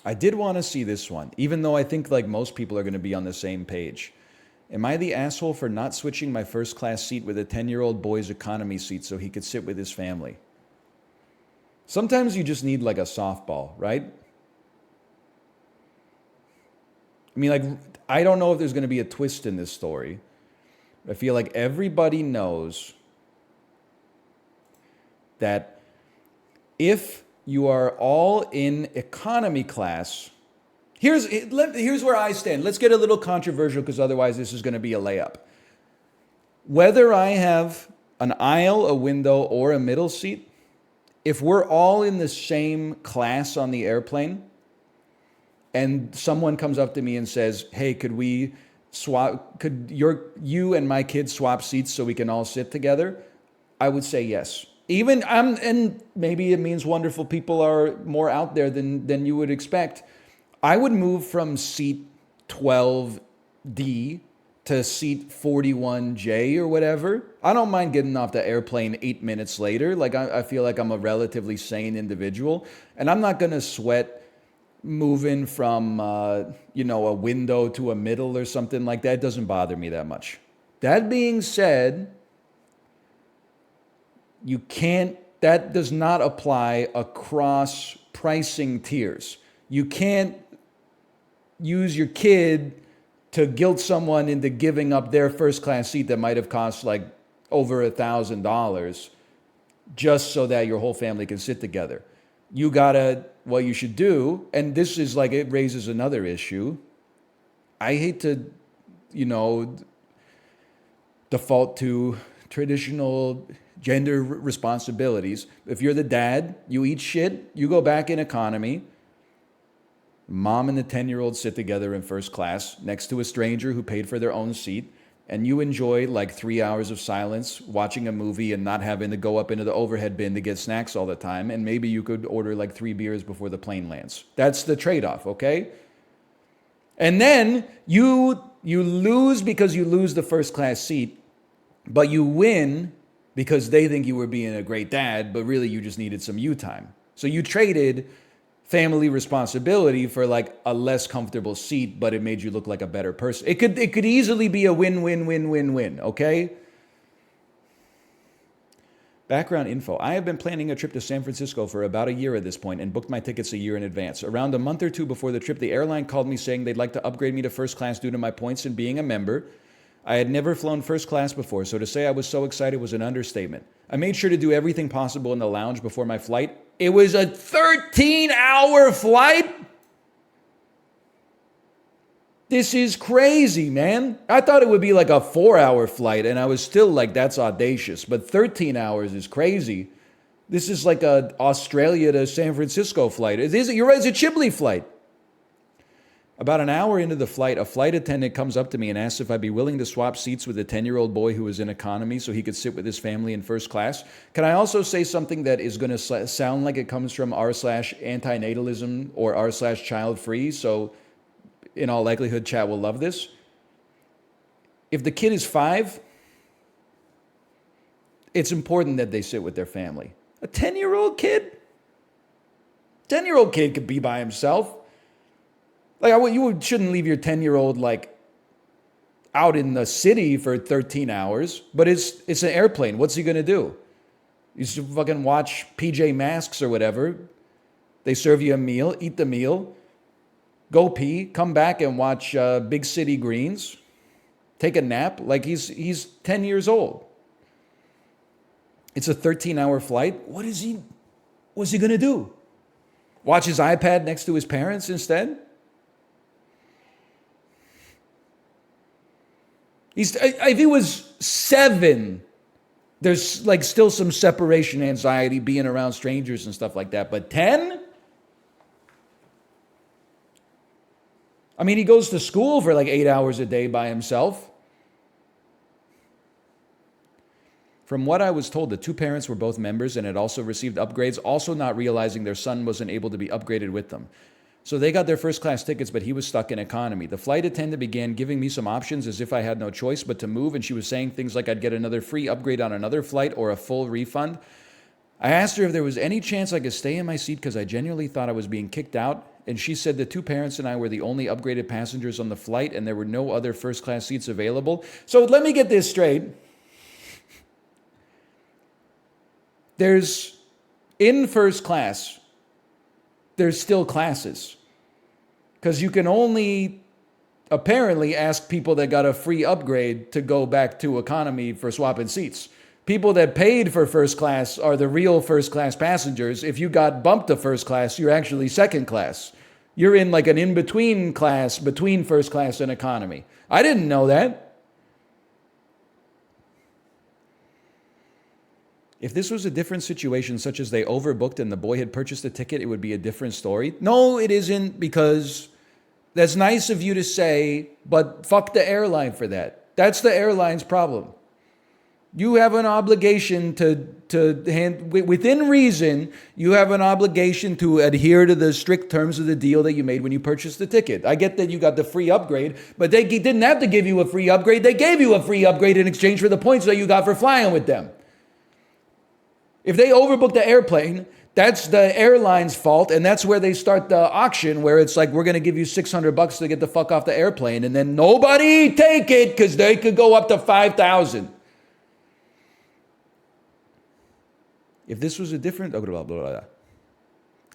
I did want to see this one, even though I think like most people are going to be on the same page. Am I the asshole for not switching my first class seat with a 10-year-old boy's economy seat so he could sit with his family? Sometimes you just need like a softball, right? I mean, like, I don't know if there's going to be a twist in this story. I feel like everybody knows that if you are all in economy class, here's where I stand. Let's get a little controversial because otherwise this is going to be a layup. Whether I have an aisle, a window, or a middle seat, if we're all in the same class on the airplane and someone comes up to me and says, hey, could you and my kids swap seats so we can all sit together? I would say yes. And maybe it means wonderful people are more out there than you would expect. I would move from seat 12D to seat 41J or whatever. I don't mind getting off the airplane 8 minutes later. Like I feel like I'm a relatively sane individual, and I'm not gonna sweat moving from a window to a middle or something like that. It doesn't bother me that much. That being said, that does not apply across pricing tiers. You can't use your kid to guilt someone into giving up their first class seat that might have cost like over $1,000 just so that your whole family can sit together. What you should do, and this is like, it raises another issue. I hate to, default to traditional gender responsibilities. If you're the dad, you eat shit, you go back in economy. Mom and the 10-year-old sit together in first class next to a stranger who paid for their own seat, and you enjoy like 3 hours of silence watching a movie and not having to go up into the overhead bin to get snacks all the time, and maybe you could order like 3 beers before the plane lands. That's the trade-off, okay? And then you lose because you lose the first class seat, but you win because they think you were being a great dad, but really you just needed some you time. So you traded family responsibility for like a less comfortable seat, but it made you look like a better person. It could easily be a win-win-win-win-win, okay? Background info. I have been planning a trip to San Francisco for about a year at this point and booked my tickets a year in advance. Around a month or two before the trip, the airline called me saying they'd like to upgrade me to first class due to my points and being a member. I had never flown first class before, so to say I was so excited was an understatement. I made sure to do everything possible in the lounge before my flight. It was a 13-hour flight? This is crazy, man. I thought it would be like a 4-hour flight, and I was still like, that's audacious. But 13 hours is crazy. This is like a Australia to San Francisco flight. You're right, it's a Chiblee flight. About an hour into the flight, a flight attendant comes up to me and asks if I'd be willing to swap seats with a 10-year-old boy who was in economy so he could sit with his family in first class. Can I also say something that is going to sound like it comes from r/antinatalism or r/child-free? So in all likelihood, chat will love this. If the kid is 5, it's important that they sit with their family. A 10-year-old kid? 10-year-old kid could be by himself. Like, you shouldn't leave your 10-year-old like out in the city for 13 hours, but it's an airplane. What's he gonna do? You should fucking watch PJ Masks or whatever. They serve you a meal, eat the meal, go pee, come back and watch Big City Greens, take a nap. Like he's 10 years old. It's a 13-hour flight. What's he gonna do? Watch his iPad next to his parents instead? If he was 7, there's like still some separation anxiety being around strangers and stuff like that. But 10? I mean, he goes to school for like 8 hours a day by himself. From what I was told, the 2 parents were both members and had also received upgrades, also not realizing their son wasn't able to be upgraded with them. So they got their first class tickets, but he was stuck in economy. The flight attendant began giving me some options as if I had no choice but to move, and she was saying things like I'd get another free upgrade on another flight or a full refund. I asked her if there was any chance I could stay in my seat because I genuinely thought I was being kicked out. And she said the two parents and I were the only upgraded passengers on the flight and there were no other first class seats available. So let me get this straight. In first class, there's still classes. Because you can only apparently ask people that got a free upgrade to go back to economy for swapping seats. People that paid for first class are the real first class passengers. If you got bumped to first class, you're actually second class. You're in like an in-between class between first class and economy. I didn't know that. If this was a different situation, such as they overbooked and the boy had purchased a ticket, it would be a different story. No, it isn't, because that's nice of you to say, but fuck the airline for that. That's the airline's problem. You have an obligation within reason, you have an obligation to adhere to the strict terms of the deal that you made when you purchased the ticket. I get that you got the free upgrade, but they didn't have to give you a free upgrade. They gave you a free upgrade in exchange for the points that you got for flying with them. If they overbooked the airplane, that's the airline's fault, and that's where they start the auction, where it's like, we're going to give you $600 to get the fuck off the airplane, and then nobody take it because they could go up to $5,000. If this was a different...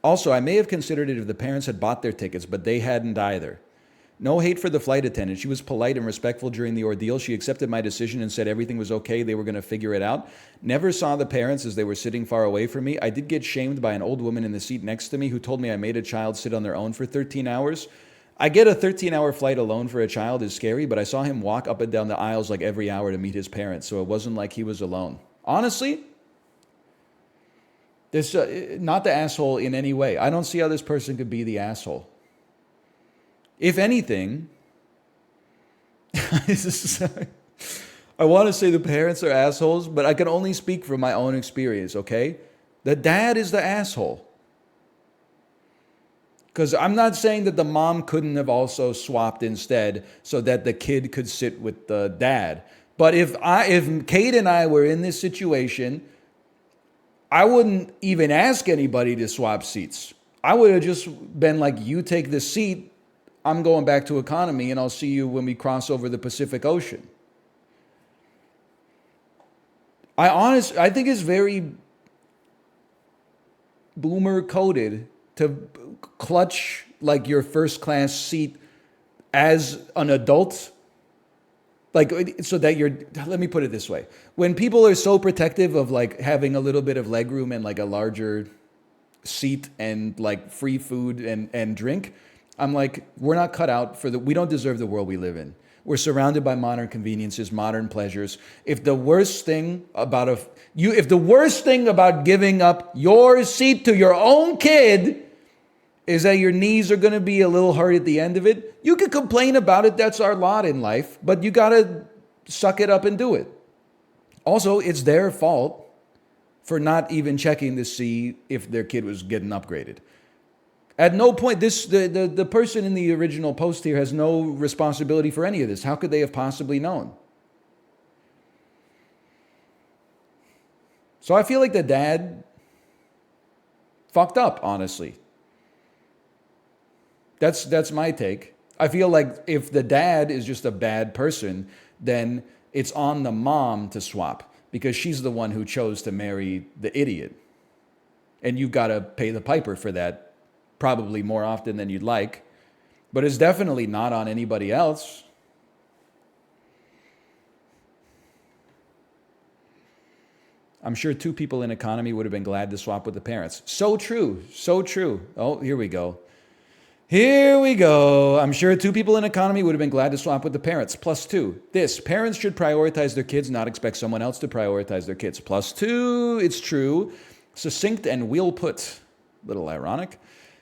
Also, I may have considered it if the parents had bought their tickets, but they hadn't either. No hate for the flight attendant. She was polite and respectful during the ordeal. She accepted my decision and said everything was okay. They were going to figure it out. Never saw the parents as they were sitting far away from me. I did get shamed by an old woman in the seat next to me who told me I made a child sit on their own for 13 hours. I get a 13-hour flight alone for a child is scary, but I saw him walk up and down the aisles like every hour to meet his parents, so it wasn't like he was alone. Honestly, this not the asshole in any way. I don't see how this person could be the asshole. If anything, I want to say the parents are assholes, but I can only speak from my own experience, okay? The dad is the asshole. Because I'm not saying that the mom couldn't have also swapped instead so that the kid could sit with the dad. But if Kate and I were in this situation, I wouldn't even ask anybody to swap seats. I would have just been like, you take this seat, I'm going back to economy, and I'll see you when we cross over the Pacific Ocean. I think it's very boomer coded to clutch like your first class seat as an adult. Like, so that let me put it this way. When people are so protective of like having a little bit of legroom and like a larger seat and like free food and drink, I'm like, we're not cut out we don't deserve the world we live in. We're surrounded by modern conveniences, modern pleasures. If the worst thing about giving up your seat to your own kid is that your knees are going to be a little hurt at the end of it, you can complain about it. That's our lot in life, but you got to suck it up and do it. Also, it's their fault for not even checking to see if their kid was getting upgraded. At no point, the person in the original post here has no responsibility for any of this. How could they have possibly known? So I feel like the dad fucked up, honestly. That's my take. I feel like if the dad is just a bad person, then it's on the mom to swap because she's the one who chose to marry the idiot. And you've got to pay the piper for that, probably more often than you'd like. But it's definitely not on anybody else. I'm sure 2 people in economy would have been glad to swap with the parents. So true. So true. Oh, here we go. Here we go. I'm sure 2 people in economy would have been glad to swap with the parents. +2. Parents should prioritize their kids, not expect someone else to prioritize their kids. +2. It's true. Succinct and well put. Little ironic.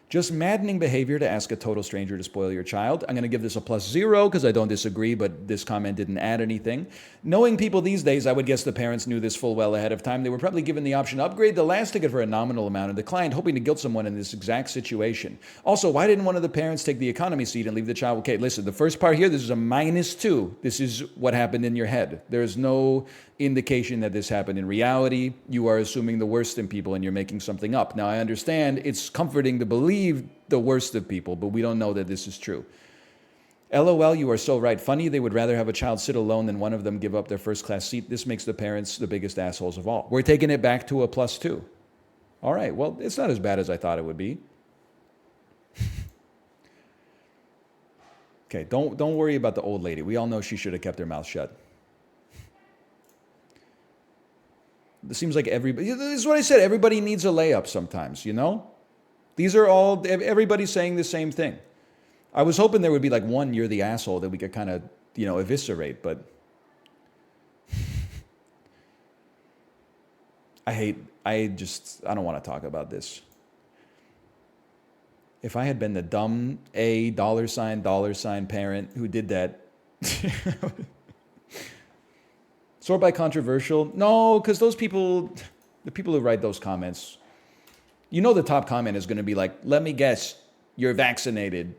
Just maddening behavior to ask a total stranger to spoil your child. I'm going to give this a +0 because I don't disagree, but this comment didn't add anything. Knowing people these days, I would guess the parents knew this full well ahead of time. They were probably given the option to upgrade the last ticket for a nominal amount and declined, hoping to guilt someone in this exact situation. Also, why didn't one of the parents take the economy seat and leave the child? Okay, listen, the first part here, this is a -2. This is what happened in your head. There's no indication that this happened in reality. You are assuming the worst in people and you're making something up. Now, I understand it's comforting to believe the worst of people, but we don't know that this is true. LOL, you are so right. Funny, they would rather have a child sit alone than one of them give up their first class seat. This makes the parents the biggest assholes of all. We're taking it back to a +2. All right, well, it's not as bad as I thought it would be. Okay, don't worry about the old lady. We all know she should have kept her mouth shut. It seems like everybody, this is what I said, everybody needs a layup sometimes, you know? These are all, everybody's saying the same thing. I was hoping there would be like one, you're the asshole, that we could kind of, eviscerate, but I don't want to talk about this. If I had been the dumb $$ parent who did that, sort by controversial? No, because those people, the people who write those comments, the top comment is going to be like, let me guess, you're vaccinated.